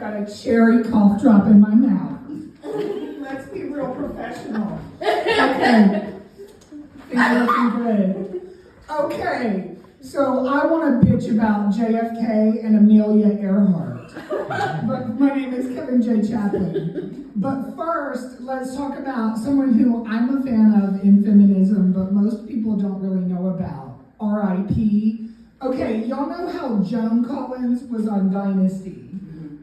got a cherry cough drop in my mouth. Let's be real professional. Okay. Things looking good. Okay. So I want to bitch about JFK and Amelia Earhart. But my name is Kevin J. Chaplin. But first, let's talk about someone who I'm a fan of in feminism, but most people don't really know about. R.I.P. Okay, y'all know how Joan Collins was on Dynasty,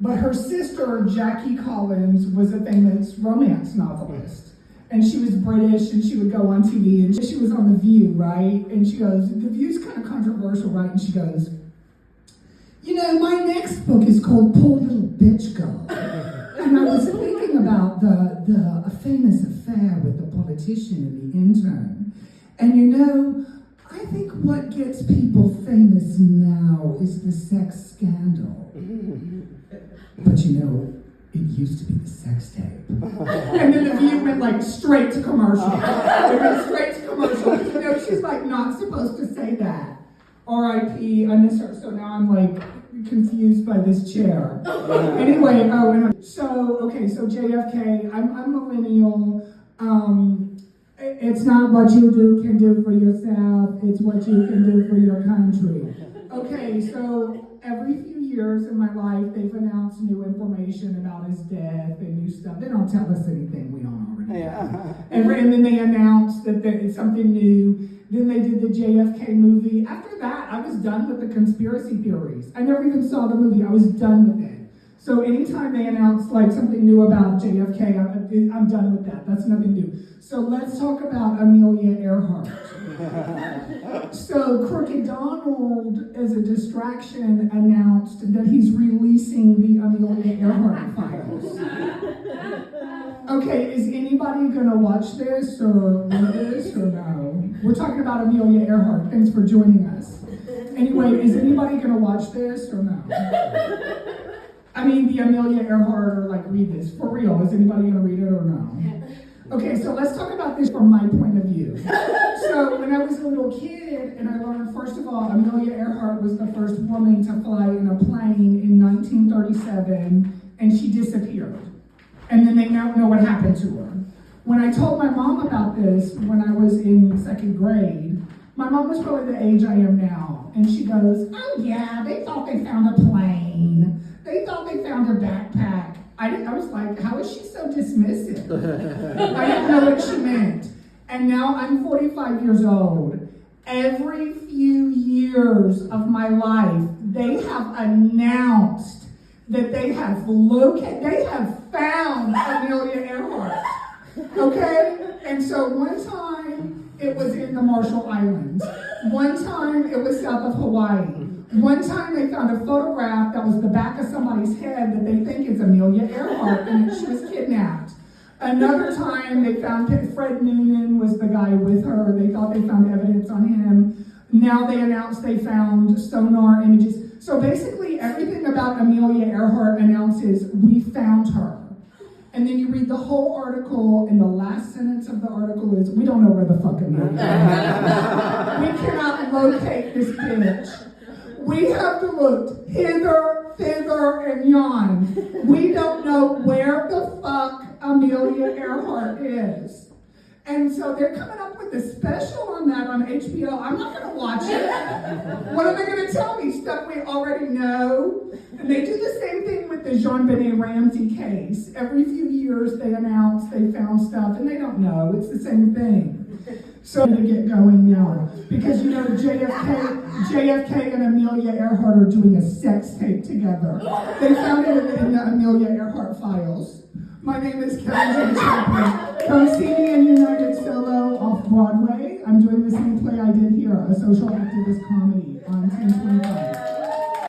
but her sister, Jackie Collins, was a famous romance novelist. And she was British, and she would go on TV, and she was on The View, right? And she goes, The View's kind of controversial, right? And she goes, you know, my next book is called Poor Little Bitch Girl. And I was thinking about a famous affair with the politician and the intern. And you know, I think what gets people famous now is the sex scandal. But you know, it used to be the sex tape. And then The View went like straight to commercial. It went straight to commercial. You know, she's like not supposed to say that. R.I.P. I miss her. So now I'm like confused by this chair. Anyway, so JFK, I'm millennial. It's not what you can do for yourself, it's what you can do for your country. Okay, so every few years in my life, they've announced new information about his death and new stuff. They don't tell us anything we don't already know. And then they announced that it's something new. Then they did the JFK movie. After that, I was done with the conspiracy theories. I never even saw the movie. I was done with it. So anytime they announce like something new about JFK, I'm done with that. That's nothing new. So let's talk about Amelia Earhart. So Crooked Donald, as a distraction, announced that he's releasing the Amelia Earhart files. Okay, is anybody gonna watch this or read this or no? We're talking about Amelia Earhart. Thanks for joining us. Anyway, is anybody gonna watch this or no? I mean, the Amelia Earhart, or like read this. For real, is anybody gonna read it or no? Okay, so let's talk about this from my point of view. So when I was a little kid, and I learned, first of all, Amelia Earhart was the first woman to fly in a plane in 1937, and she disappeared. And then they now know what happened to her. When I told my mom about this when I was in second grade, my mom was probably the age I am now, and she goes, oh yeah, they thought they found a plane. They thought they found a backpack. I was like, how is she so dismissive? I didn't know what she meant. And now I'm 45 years old. Every few years of my life, they have announced that they have found Amelia Earhart. Okay? And so one time, it was in the Marshall Islands. One time, it was south of Hawaii. One time they found a photograph that was the back of somebody's head that they think is Amelia Earhart, and that she was kidnapped. Another time they found Fred Noonan was the guy with her. They thought they found evidence on him. Now they announced they found sonar images. So basically everything about Amelia Earhart announces, we found her. And then you read the whole article, and the last sentence of the article is, we don't know where the fuck Amelia is. We cannot locate this bitch. We have to look hither, thither, and yon. We don't know where the fuck Amelia Earhart is. And so they're coming up with a special on that on HBO. I'm not going to watch it. What are they going to tell me? Stuff we already know? And they do the same thing with the Jean-Benet Ramsey case. Every few years they announce they found stuff, and they don't know. It's the same thing. So to get going now, because you know JFK and Amelia Earhart are doing a sex tape together. They found it in the Amelia Earhart files. My name is Kevin J. Chaplin. Come see me in United Solo off Broadway. I'm doing the same play I did here, a social activist comedy on 10